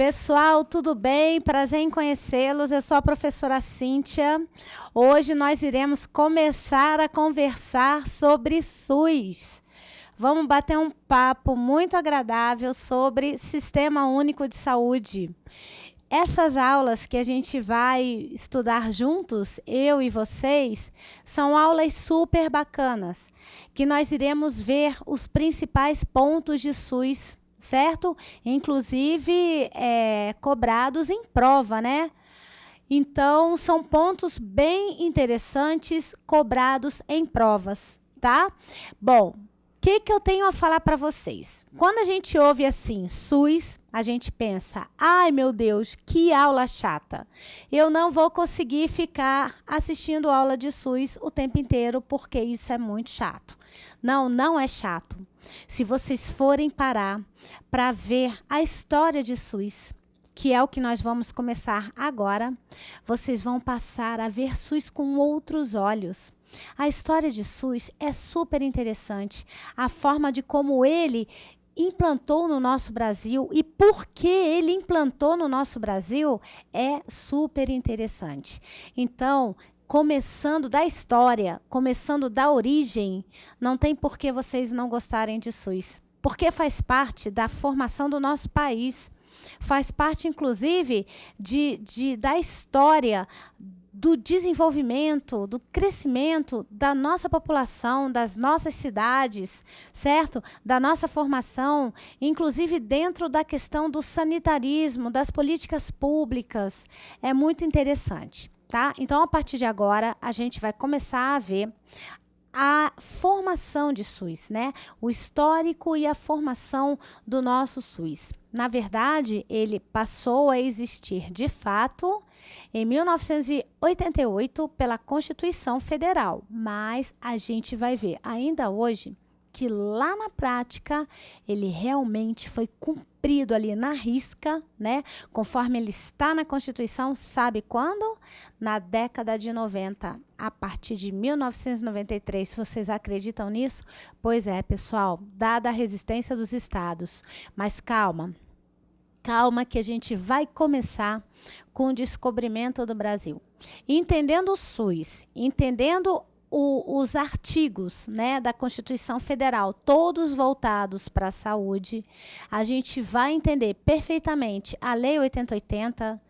Pessoal, tudo bem? Prazer em conhecê-los. Eu sou a professora Cíntia. Hoje nós iremos começar a conversar sobre SUS. Vamos bater um papo muito agradável sobre Sistema Único de Saúde. Essas aulas que a gente vai estudar juntos, eu e vocês, são aulas super bacanas, que nós iremos ver os principais pontos de SUS, certo? Inclusive, cobrados em prova, né? Então, são pontos bem interessantes cobrados em provas, tá? Bom, o que eu tenho a falar para vocês? Quando a gente ouve assim, SUS, a gente pensa, ai meu Deus, que aula chata. Eu não vou conseguir ficar assistindo aula de SUS o tempo inteiro, porque isso é muito chato. Não, não é chato. Se vocês forem parar para ver a história de SUS, que é o que nós vamos começar agora, vocês vão passar a ver SUS com outros olhos. A história de SUS é super interessante. A forma de como ele implantou no nosso Brasil e por que ele implantou no nosso Brasil é super interessante. Então, começando da história, começando da origem, não tem por que vocês não gostarem de SUS. Porque faz parte da formação do nosso país. Faz parte, inclusive, da história do desenvolvimento, do crescimento da nossa população, das nossas cidades, certo? Da nossa formação, inclusive dentro da questão do sanitarismo, das políticas públicas. É muito interessante, tá? Então, a partir de agora, a gente vai começar a ver a formação de SUS, né? O histórico e a formação do nosso SUS. Na verdade, ele passou a existir de fato em 1988 pela Constituição Federal, mas a gente vai ver ainda hoje que lá na prática ele realmente foi cumprido ali na risca, né? Conforme ele está na Constituição, sabe quando? Na década de 90, a partir de 1993. Vocês acreditam nisso? Pois é, pessoal, dada a resistência dos estados. Mas calma. Calma que a gente vai começar com o descobrimento do Brasil. Entendendo o SUS, entendendo os artigos, né, da Constituição Federal, todos voltados para a saúde, a gente vai entender perfeitamente a Lei 8080,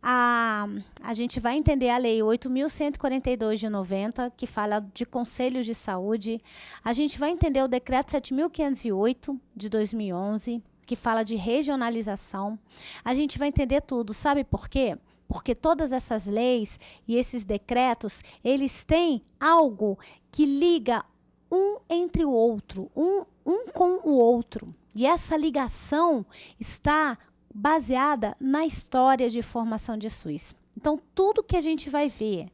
a gente vai entender a Lei 8.142 de 90, que fala de conselhos de saúde, a gente vai entender o Decreto 7.508 de 2011, que fala de regionalização. A gente vai entender tudo, sabe por quê? Porque todas essas leis e esses decretos, eles têm algo que liga um entre o outro, um com o outro. E essa ligação está baseada na história de formação de SUS. Então, tudo que a gente vai ver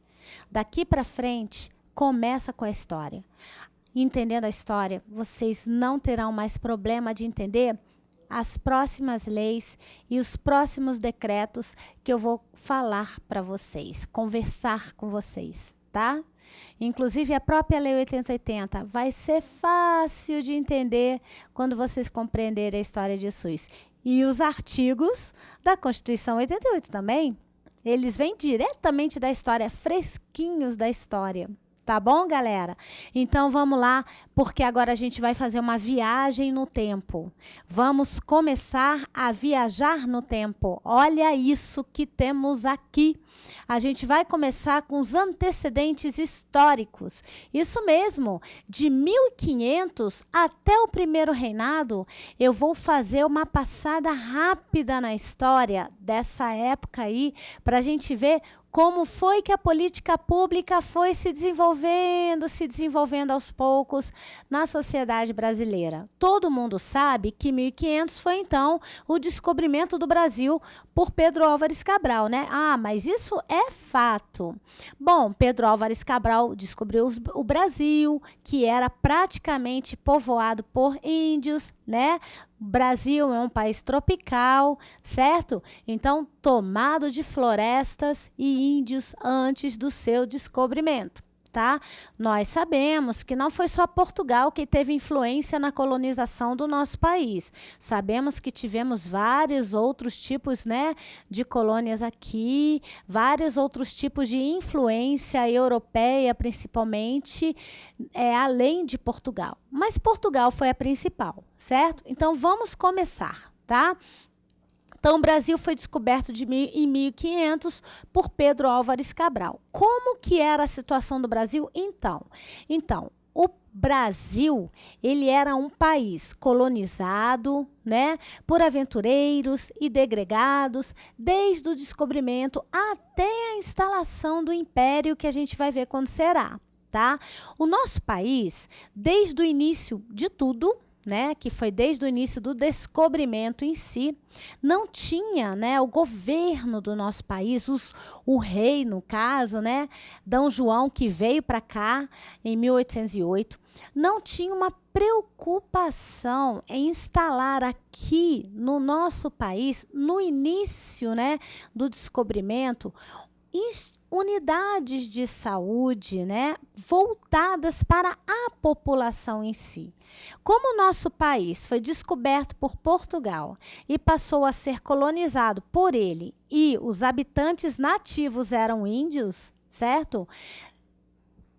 daqui para frente começa com a história. Entendendo a história, vocês não terão mais problema de entender as próximas leis e os próximos decretos que eu vou falar para vocês, conversar com vocês, tá? Inclusive, a própria Lei 8080 vai ser fácil de entender quando vocês compreenderem a história de SUS. E os artigos da Constituição 88 também, eles vêm diretamente da história, fresquinhos da história. Tá bom, galera? Então, vamos lá, porque agora a gente vai fazer uma viagem no tempo. Vamos começar a viajar no tempo. Olha isso que temos aqui. A gente vai começar com os antecedentes históricos. Isso mesmo, de 1500 até o primeiro reinado, eu vou fazer uma passada rápida na história dessa época aí, para a gente ver como foi que a política pública foi se desenvolvendo aos poucos na sociedade brasileira. Todo mundo sabe que 1500 foi, então, o descobrimento do Brasil por Pedro Álvares Cabral, né? Ah, mas isso é fato. Bom, Pedro Álvares Cabral descobriu o Brasil, que era praticamente povoado por índios, né? O Brasil é um país tropical, certo? Então, tomado de florestas e índios antes do seu descobrimento. tá? Nós sabemos que não foi só Portugal que teve influência na colonização do nosso país. Sabemos que tivemos vários outros tipos, né, de colônias aqui, vários outros tipos de influência europeia, principalmente, além de Portugal. Mas Portugal foi a principal, certo? Então, vamos começar, tá? Então, o Brasil foi descoberto em 1500 por Pedro Álvares Cabral. Como que era a situação do Brasil então? Então, o Brasil, ele era um país colonizado, né, por aventureiros e degregados, desde o descobrimento até a instalação do império, que a gente vai ver quando será, tá? O nosso país, desde o início de tudo, né, que foi desde o início do descobrimento em si, não tinha, né, o governo do nosso país, o rei, no caso, né, D. João, que veio para cá em 1808, não tinha uma preocupação em instalar aqui no nosso país, no início, né, do descobrimento, unidades de saúde, né, voltadas para a população em si. Como o nosso país foi descoberto por Portugal e passou a ser colonizado por ele e os habitantes nativos eram índios, certo?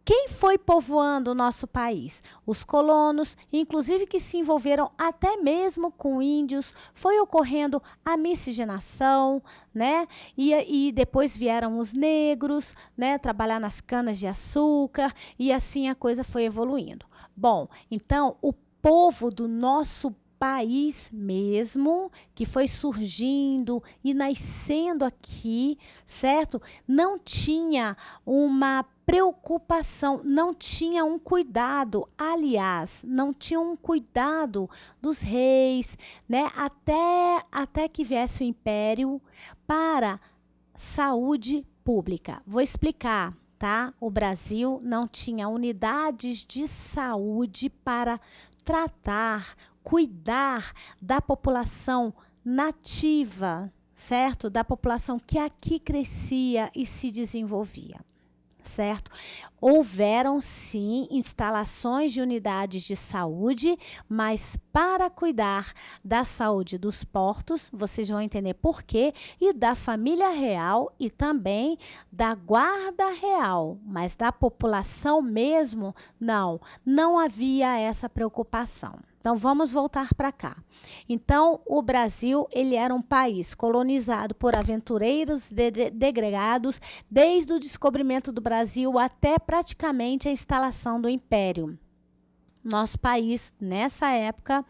Quem foi povoando o nosso país? Os colonos, inclusive que se envolveram até mesmo com índios, foi ocorrendo a miscigenação, né? E depois vieram os negros, né? Trabalhar nas canas de açúcar, e assim a coisa foi evoluindo. Bom, então o povo do nosso país mesmo, que foi surgindo e nascendo aqui, certo? Não tinha uma preocupação, não tinha um cuidado, aliás, não tinha um cuidado dos reis, né? Até que viesse o império para saúde pública. Vou explicar, tá? O Brasil não tinha unidades de saúde para tratar, cuidar da população nativa, certo? Da população que aqui crescia e se desenvolvia. Certo? Houveram, sim, instalações de unidades de saúde, mas para cuidar da saúde dos portos, vocês vão entender por quê, e da família real e também da guarda real, mas da população mesmo, não havia essa preocupação. Então, vamos voltar para cá. Então, o Brasil, ele era um país colonizado por aventureiros degregados, desde o descobrimento do Brasil até praticamente a instalação do Império. Nosso país, nessa época,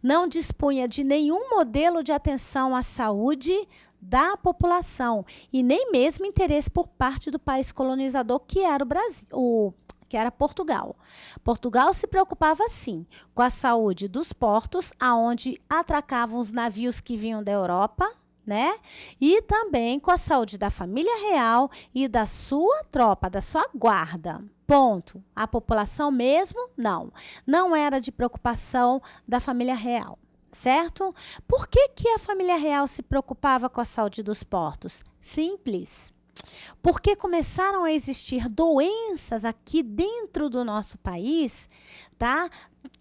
não dispunha de nenhum modelo de atenção à saúde da população e nem mesmo interesse por parte do país colonizador, que era o Brasil, que era Portugal. Portugal se preocupava, sim, com a saúde dos portos, aonde atracavam os navios que vinham da Europa, né? E também com a saúde da família real e da sua tropa, da sua guarda. Ponto. A população mesmo, não era de preocupação da família real, certo? Por que a família real se preocupava com a saúde dos portos? Simples. Porque começaram a existir doenças aqui dentro do nosso país, tá?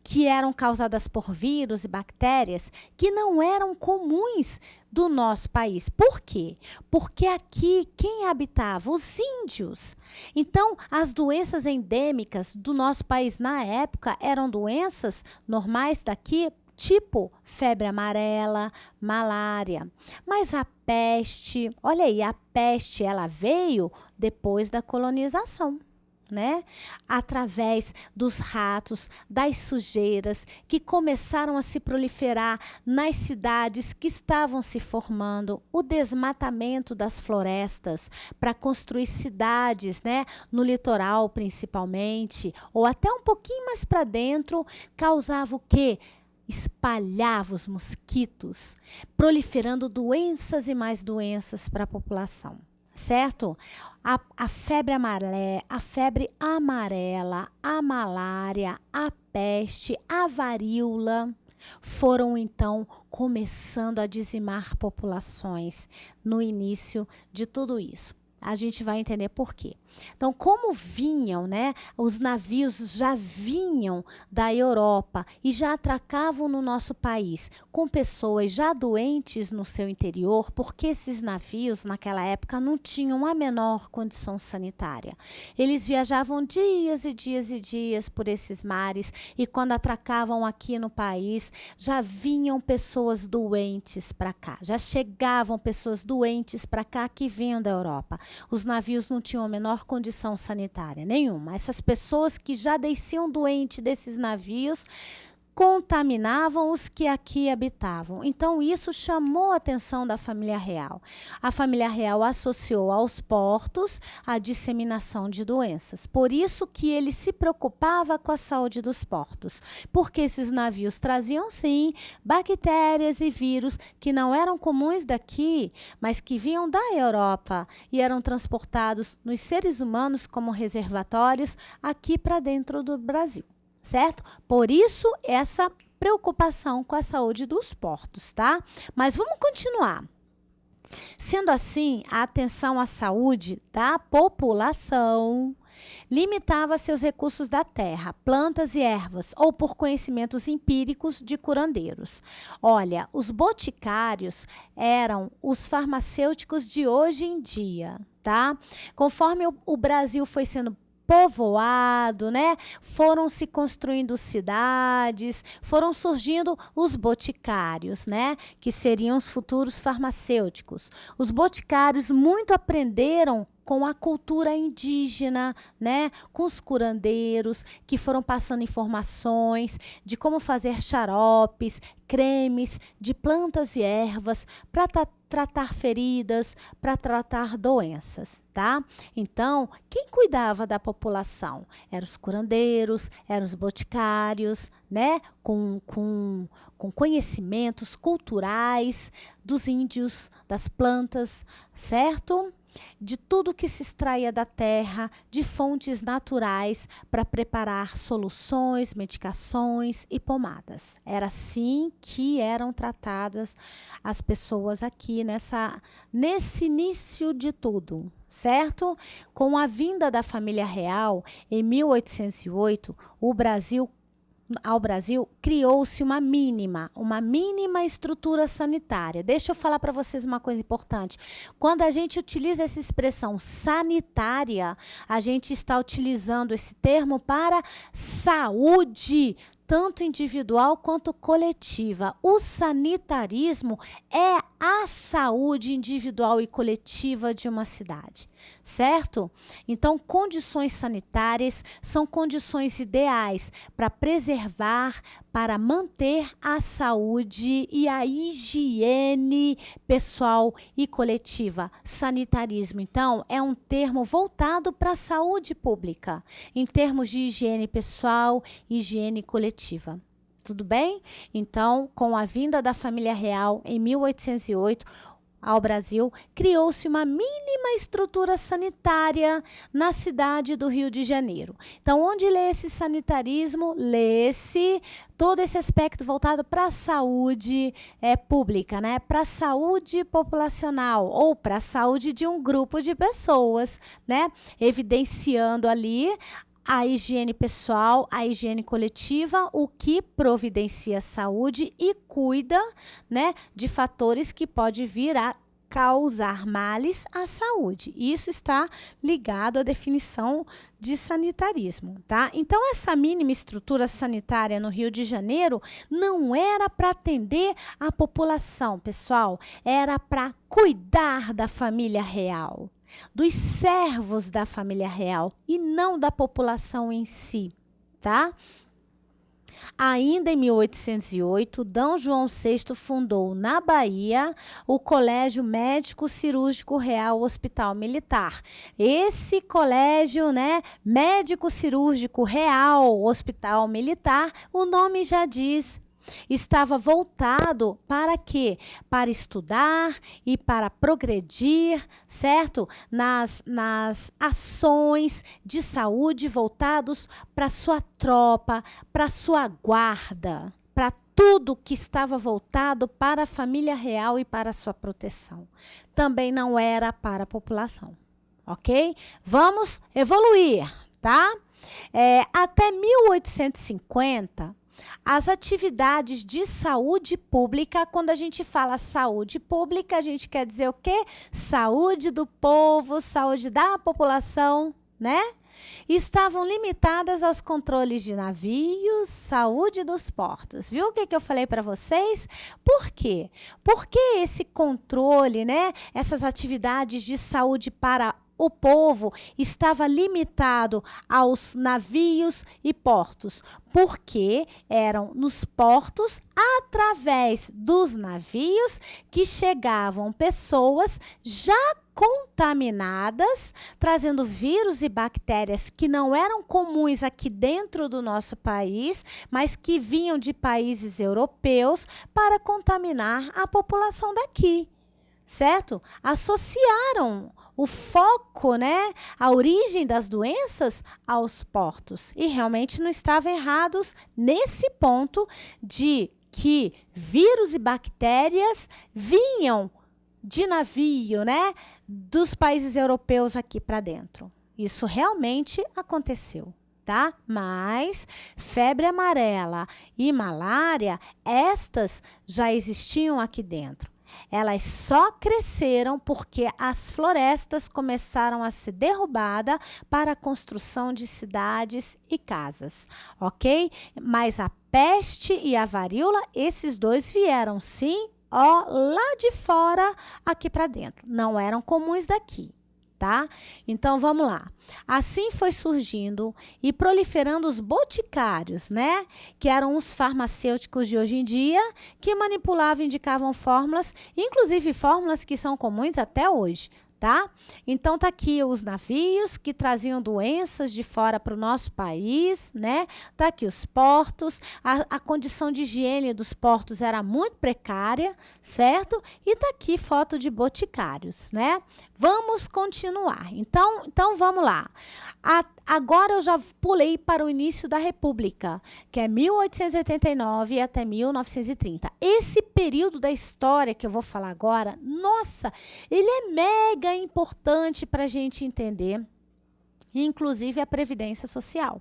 Que eram causadas por vírus e bactérias que não eram comuns do nosso país. Por quê? Porque aqui quem habitava? Os índios. Então, as doenças endêmicas do nosso país na época eram doenças normais daqui, tipo febre amarela, malária. Mas a peste, olha aí, a peste, ela veio depois da colonização, né? Através dos ratos, das sujeiras que começaram a se proliferar nas cidades que estavam se formando, o desmatamento das florestas para construir cidades, né? No litoral principalmente, ou até um pouquinho mais para dentro, causava o quê? Espalhava os mosquitos, proliferando doenças e mais doenças para a população, certo? A febre amarela, a malária, a peste, a varíola foram então começando a dizimar populações no início de tudo isso. A gente vai entender por quê. Então, como vinham, né, os navios já vinham da Europa e já atracavam no nosso país com pessoas já doentes no seu interior, porque esses navios naquela época não tinham a menor condição sanitária. Eles viajavam dias e dias e dias por esses mares e quando atracavam aqui no país, já vinham pessoas doentes para cá, já chegavam pessoas doentes para cá que vinham da Europa. Os navios não tinham a menor condição sanitária, nenhuma. Essas pessoas que já desciam doentes desses navios contaminavam os que aqui habitavam. Então, isso chamou a atenção da família real. A família real associou aos portos a disseminação de doenças. Por isso que ele se preocupava com a saúde dos portos. Porque esses navios traziam, sim, bactérias e vírus que não eram comuns daqui, mas que vinham da Europa e eram transportados nos seres humanos como reservatórios aqui para dentro do Brasil. Certo? Por isso, essa preocupação com a saúde dos portos, tá? Mas vamos continuar. Sendo assim, a atenção à saúde da população limitava seus recursos da terra, plantas e ervas, ou por conhecimentos empíricos de curandeiros. Olha, os boticários eram os farmacêuticos de hoje em dia, tá? Conforme o Brasil foi sendo povoado, né? Foram se construindo cidades, foram surgindo os boticários, né? Que seriam os futuros farmacêuticos. Os boticários muito aprenderam com a cultura indígena, né? Com os curandeiros que foram passando informações de como fazer xaropes, cremes de plantas e ervas para tratar feridas, para tratar doenças, tá? Então, quem cuidava da população? Eram os curandeiros, eram os boticários, né? Com conhecimentos culturais dos índios, das plantas, certo? De tudo que se extraía da terra, de fontes naturais para preparar soluções, medicações e pomadas. Era assim que eram tratadas as pessoas aqui nesse início de tudo, certo? Com a vinda da família real, em 1808, ao Brasil, criou-se uma mínima estrutura sanitária. Deixa eu falar para vocês uma coisa importante. Quando a gente utiliza essa expressão sanitária, a gente está utilizando esse termo para saúde, tanto individual quanto coletiva. O sanitarismo é a saúde individual e coletiva de uma cidade, certo? Então, condições sanitárias são condições ideais para preservar, para manter a saúde e a higiene pessoal e coletiva. Sanitarismo, então, é um termo voltado para a saúde pública, em termos de higiene pessoal, higiene coletiva. Tudo bem? Então, com a vinda da família real em 1808 ao Brasil, criou-se uma mínima estrutura sanitária na cidade do Rio de Janeiro. Então, onde lê-se sanitarismo, lê-se todo esse aspecto voltado para a saúde pública, né? Para a saúde populacional ou para a saúde de um grupo de pessoas, né? Evidenciando ali a higiene pessoal, a higiene coletiva, o que providencia a saúde e cuida, né, de fatores que pode vir a causar males à saúde. Isso está ligado à definição de sanitarismo, tá? Então, essa mínima estrutura sanitária no Rio de Janeiro não era para atender a população, pessoal, era para cuidar da família real, dos servos da família real e não da população em si, tá? Ainda em 1808, D. João VI fundou na Bahia o Colégio Médico Cirúrgico Real Hospital Militar. Esse colégio, né, Médico Cirúrgico Real Hospital Militar, o nome já diz, estava voltado para quê? Para estudar e para progredir, certo? Nas ações de saúde voltados para sua tropa, para sua guarda, para tudo que estava voltado para a família real e para a sua proteção. Também não era para a população, ok? Vamos evoluir, tá? Até 1850, as atividades de saúde pública, quando a gente fala saúde pública, a gente quer dizer o quê? Saúde do povo, saúde da população, né? Estavam limitadas aos controles de navios, saúde dos portos. Viu o que eu falei para vocês? Por quê? Porque esse controle, né, essas atividades de saúde para o povo estava limitado aos navios e portos, porque eram nos portos, através dos navios, que chegavam pessoas já contaminadas, trazendo vírus e bactérias que não eram comuns aqui dentro do nosso país, mas que vinham de países europeus para contaminar a população daqui, certo? Associaram o foco, né, a origem das doenças aos portos. E realmente não estavam errados nesse ponto de que vírus e bactérias vinham de navio, né, dos países europeus aqui para dentro. Isso realmente aconteceu, tá? Mas febre amarela e malária, estas já existiam aqui dentro. Elas só cresceram porque as florestas começaram a ser derrubadas para a construção de cidades e casas, ok? Mas a peste e a varíola, esses dois vieram sim, ó, lá de fora, aqui para dentro. Não eram comuns daqui, tá? Então, vamos lá. Assim foi surgindo e proliferando os boticários, né? Que eram os farmacêuticos de hoje em dia, que manipulavam e indicavam fórmulas, inclusive fórmulas que são comuns até hoje, tá? Então, tá aqui os navios que traziam doenças de fora para o nosso país, né? Tá aqui os portos, a condição de higiene dos portos era muito precária, certo? E tá aqui foto de boticários, né? Vamos continuar. Então vamos lá. Agora eu já pulei para o início da República, que é 1889 até 1930. Esse período da história que eu vou falar agora, nossa, ele é mega importante para a gente entender, inclusive a Previdência Social.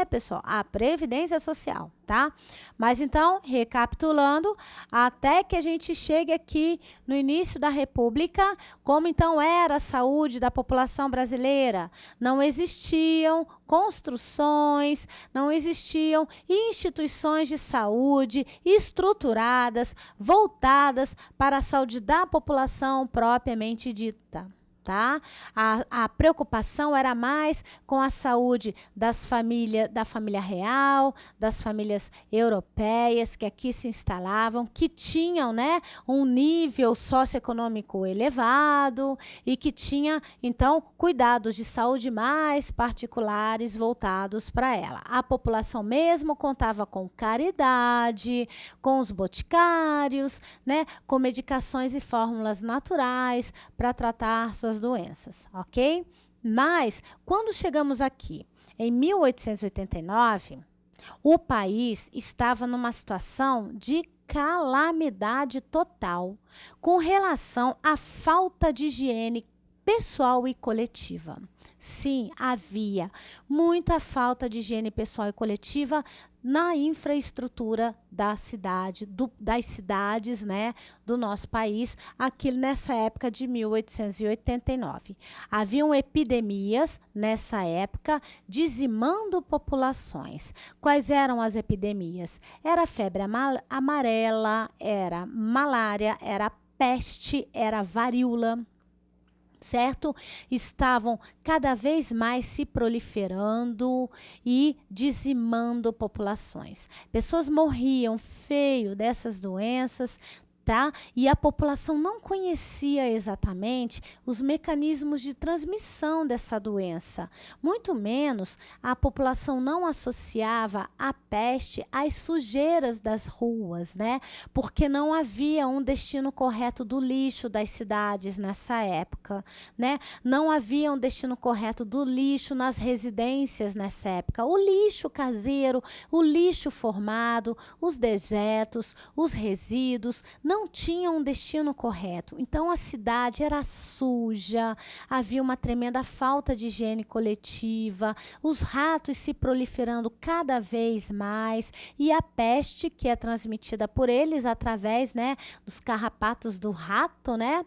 Pessoal, a Previdência Social, tá? Mas então, recapitulando, até que a gente chegue aqui no início da República, como então era a saúde da população brasileira? Não existiam construções, não existiam instituições de saúde estruturadas, voltadas para a saúde da população propriamente dita. Tá? A preocupação era mais com a saúde da família real, das famílias europeias que aqui se instalavam, que tinham, né, um nível socioeconômico elevado e que tinha, então, cuidados de saúde mais particulares voltados para ela. A população mesmo contava com caridade, com os boticários, né, com medicações e fórmulas naturais para tratar suas doenças, ok? Mas, quando chegamos aqui, em 1889, o país estava numa situação de calamidade total com relação à falta de higiene pessoal e coletiva. Sim, havia muita falta de higiene pessoal e coletiva na infraestrutura da cidade, das cidades, né, do nosso país, aqui nessa época de 1889. Haviam epidemias nessa época, dizimando populações. Quais eram as epidemias? Era febre amarela, era malária, era peste, era varíola, certo? Estavam cada vez mais se proliferando e dizimando populações. Pessoas morriam feio dessas doenças, tá? E a população não conhecia exatamente os mecanismos de transmissão dessa doença. Muito menos a população não associava a peste às sujeiras das ruas, né? Porque não havia um destino correto do lixo das cidades nessa época, né? Não havia um destino correto do lixo nas residências nessa época. O lixo caseiro, o lixo formado, os dejetos, os resíduos, não tinham um destino correto. Então, a cidade era suja, havia uma tremenda falta de higiene coletiva, os ratos se proliferando cada vez mais, e a peste, que é transmitida por eles através, né, dos carrapatos do rato, né,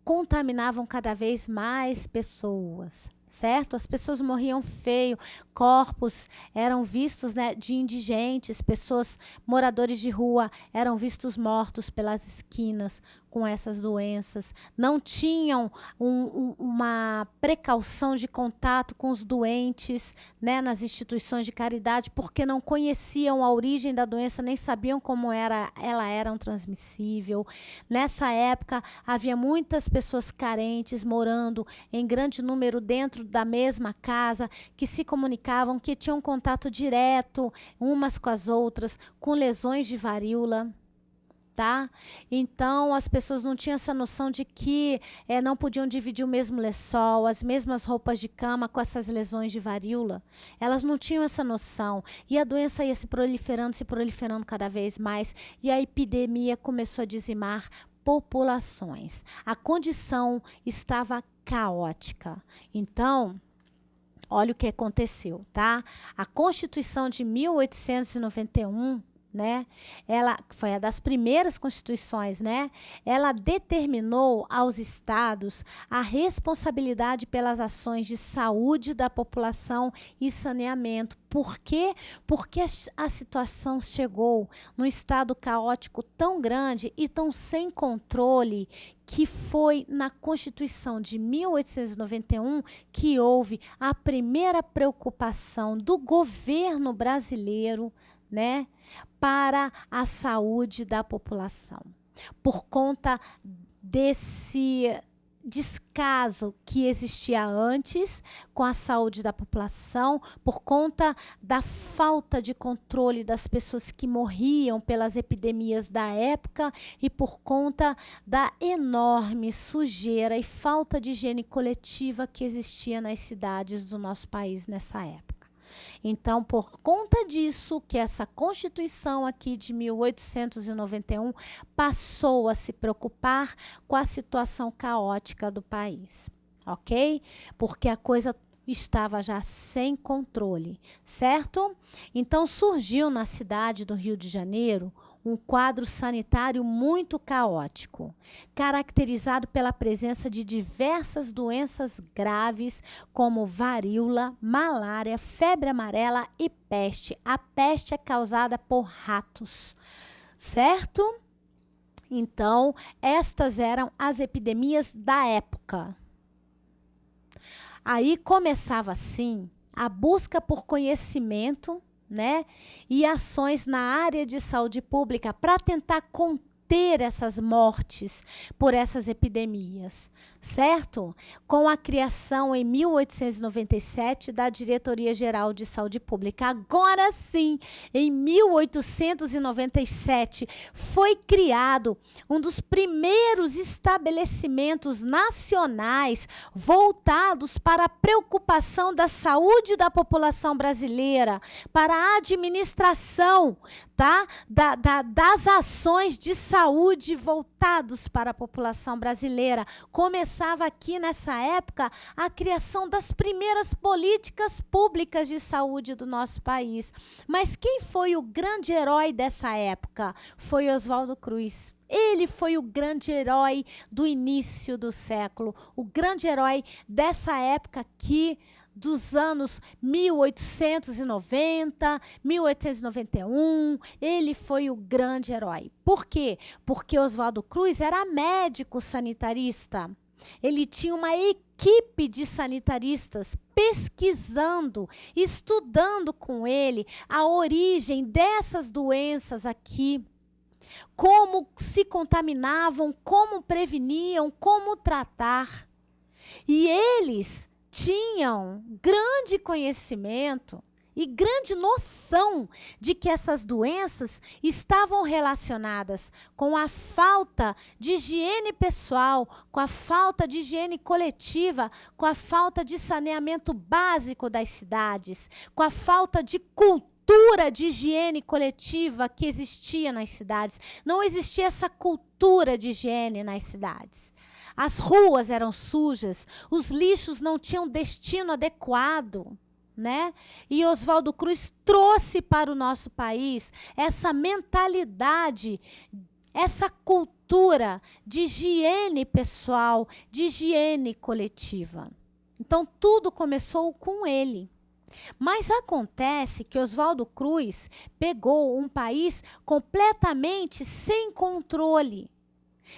contaminavam cada vez mais pessoas. Certo? As pessoas morriam feio, corpos eram vistos, né, de indigentes, pessoas, moradores de rua, eram vistos mortos pelas esquinas com essas doenças. Não tinham uma precaução de contato com os doentes, né, nas instituições de caridade, porque não conheciam a origem da doença, nem sabiam como ela era transmissível. Nessa época, havia muitas pessoas carentes morando em grande número dentro da mesma casa, que se comunicavam, que tinham contato direto umas com as outras, com lesões de varíola. Tá? Então, as pessoas não tinham essa noção de que não podiam dividir o mesmo lençol, as mesmas roupas de cama com essas lesões de varíola. Elas não tinham essa noção. E a doença ia se proliferando cada vez mais. E a epidemia começou a dizimar populações. A condição estava caótica. Então, olha o que aconteceu, tá? A Constituição de 1891, né? Ela foi a das primeiras constituições, né? Ela determinou aos estados a responsabilidade pelas ações de saúde da população e saneamento. Por quê? Porque a situação chegou num estado caótico tão grande e tão sem controle, que foi na Constituição de 1891 que houve a primeira preocupação do governo brasileiro, né, para a saúde da população. Por conta desse descaso que existia antes com a saúde da população, por conta da falta de controle das pessoas que morriam pelas epidemias da época e por conta da enorme sujeira e falta de higiene coletiva que existia nas cidades do nosso país nessa época. Então, por conta disso, que essa Constituição aqui de 1891 passou a se preocupar com a situação caótica do país, ok? Porque a coisa estava já sem controle, certo? Então, surgiu na cidade do Rio de Janeiro um quadro sanitário muito caótico, caracterizado pela presença de diversas doenças graves, como varíola, malária, febre amarela e peste. A peste é causada por ratos, certo? Então, estas eram as epidemias da época. Aí começava, assim, a busca por conhecimento, né, e ações na área de saúde pública para tentar conter essas mortes por essas epidemias, certo? Com a criação em 1897 da Diretoria-Geral de Saúde Pública. Agora sim, em 1897, foi criado um dos primeiros estabelecimentos nacionais voltados para a preocupação da saúde da população brasileira, para a administração, tá, das ações de saúde voltados para a população brasileira. Começava aqui nessa época a criação das primeiras políticas públicas de saúde do nosso país. Mas quem foi o grande herói dessa época? Foi Oswaldo Cruz. Ele foi o grande herói do início do século, o grande herói dessa época aqui, dos anos 1890, 1891, ele foi o grande herói. Por quê? Porque Oswaldo Cruz era médico sanitarista. Ele tinha uma equipe de sanitaristas pesquisando, estudando com ele a origem dessas doenças aqui, como se contaminavam, como preveniam, como tratar. E eles tinham grande conhecimento e grande noção de que essas doenças estavam relacionadas com a falta de higiene pessoal, com a falta de higiene coletiva, com a falta de saneamento básico das cidades, com a falta de cultura cultura de higiene coletiva que existia nas cidades. Não existia essa cultura de higiene nas cidades. As ruas eram sujas, os lixos não tinham destino adequado, né? E Oswaldo Cruz trouxe para o nosso país essa mentalidade, essa cultura de higiene pessoal, de higiene coletiva. Então, tudo começou com ele. Mas acontece que Oswaldo Cruz pegou um país completamente sem controle.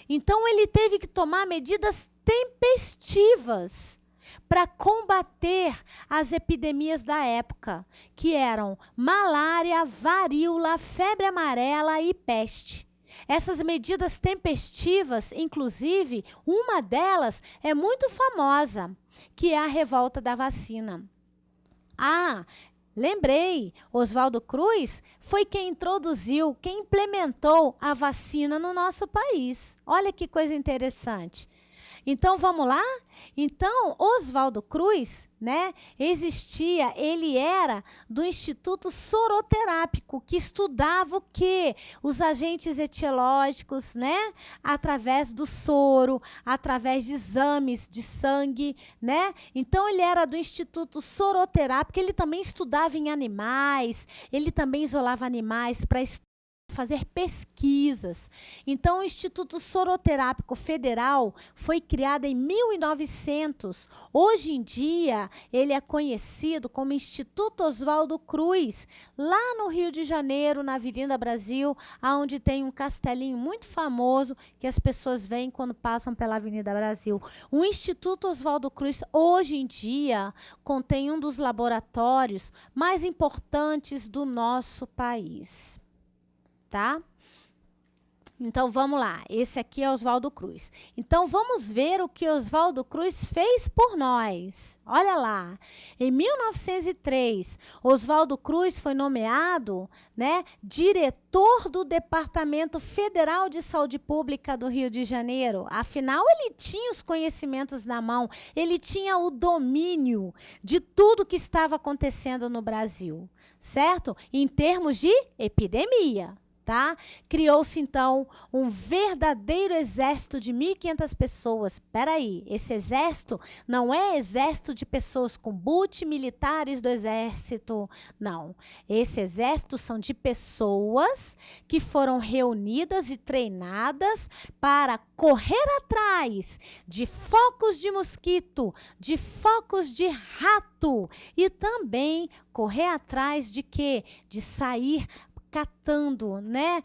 Então, ele teve que tomar medidas tempestivas para combater as epidemias da época, que eram malária, varíola, febre amarela e peste. Essas medidas tempestivas, inclusive, uma delas é muito famosa, que é a revolta da vacina. Ah, lembrei, Oswaldo Cruz foi quem introduziu, quem implementou a vacina no nosso país. Olha que coisa interessante. Então, vamos lá? Então, Oswaldo Cruz, né, ele era do Instituto Soroterápico, que estudava o quê? Os agentes etiológicos, né, através do soro, através de exames de sangue, né? Então, ele era do Instituto Soroterápico, ele também estudava em animais, ele também isolava animais para fazer pesquisas. Então, o Instituto Soroterápico Federal foi criado em 1900. Hoje em dia, ele é conhecido como Instituto Oswaldo Cruz, lá no Rio de Janeiro, na Avenida Brasil, onde tem um castelinho muito famoso que as pessoas veem quando passam pela Avenida Brasil. O Instituto Oswaldo Cruz, hoje em dia, contém um dos laboratórios mais importantes do nosso país. Tá? Então, vamos lá. Esse aqui é Oswaldo Cruz. Então, vamos ver o que Oswaldo Cruz fez por nós. Olha lá. Em 1903, Oswaldo Cruz foi nomeado, né, diretor do Departamento Federal de Saúde Pública do Rio de Janeiro. Afinal, ele tinha os conhecimentos na mão. Ele tinha o domínio de tudo que estava acontecendo no Brasil. Certo? Em termos de epidemia. Tá? Criou-se, então, um verdadeiro exército de 1.500 pessoas. Espera aí, esse exército não é exército de pessoas com boot, militares do exército, não. Esse exército são de pessoas que foram reunidas e treinadas para correr atrás de focos de mosquito, de focos de rato e também correr atrás de quê? De sair catando, né?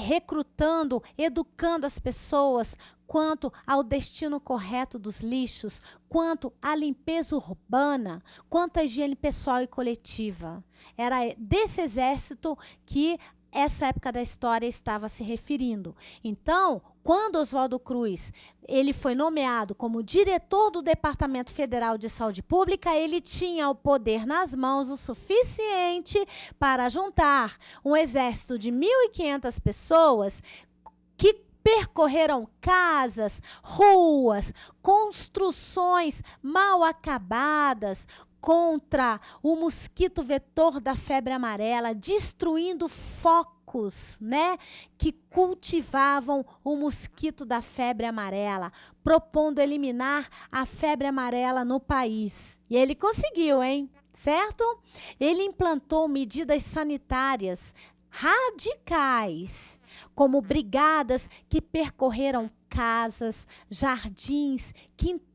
Recrutando, educando as pessoas quanto ao destino correto dos lixos, quanto à limpeza urbana, quanto à higiene pessoal e coletiva. Era desse exército que essa época da história estava se referindo. Então, quando Oswaldo Cruz ele foi nomeado como diretor do Departamento Federal de Saúde Pública, ele tinha o poder nas mãos o suficiente para juntar um exército de 1.500 pessoas que percorreram casas, ruas, construções mal acabadas, contra o mosquito vetor da febre amarela, destruindo focos, né, que cultivavam o mosquito da febre amarela, propondo eliminar a febre amarela no país. E ele conseguiu, hein? Certo? Ele implantou medidas sanitárias radicais, como brigadas que percorreram casas, jardins, quintais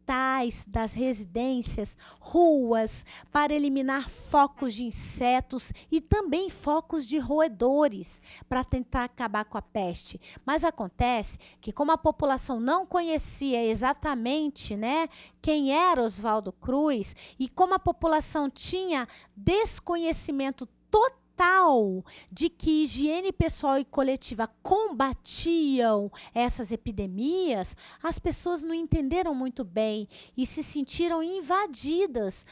das residências, ruas, para eliminar focos de insetos e também focos de roedores, para tentar acabar com a peste. Mas acontece que, como a população não conhecia exatamente, né, quem era Oswaldo Cruz, e como a população tinha desconhecimento total de que higiene pessoal e coletiva combatiam essas epidemias, as pessoas não entenderam muito bem e se sentiram invadidas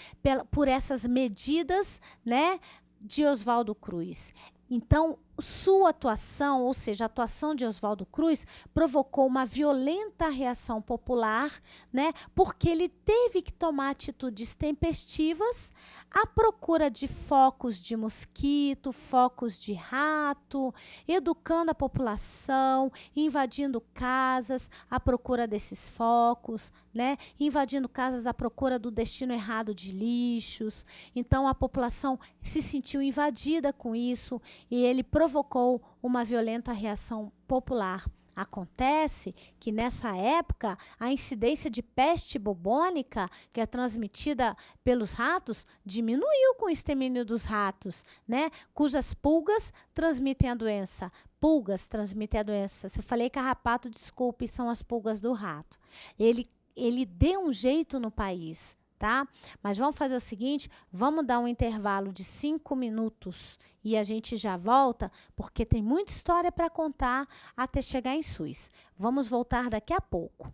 por essas medidas, né, de Oswaldo Cruz. Então, sua atuação, ou seja, a atuação de Oswaldo Cruz, provocou uma violenta reação popular, né? Porque ele teve que tomar atitudes tempestivas à procura de focos de mosquito, focos de rato, educando a população, invadindo casas à procura desses focos, né? Invadindo casas à procura do destino errado de lixos. Então a população se sentiu invadida com isso e ele provocou uma violenta reação popular. Acontece que nessa época a incidência de peste bubônica, que é transmitida pelos ratos, diminuiu com o extermínio dos ratos, né? Cujas pulgas transmitem a doença. Pulgas transmitem a doença. Se eu falei carrapato, desculpe, são as pulgas do rato. Ele deu um jeito no país, tá? Mas vamos fazer o seguinte, vamos dar um intervalo de 5 minutos e a gente já volta, porque tem muita história para contar até chegar em SUS. Vamos voltar daqui a pouco.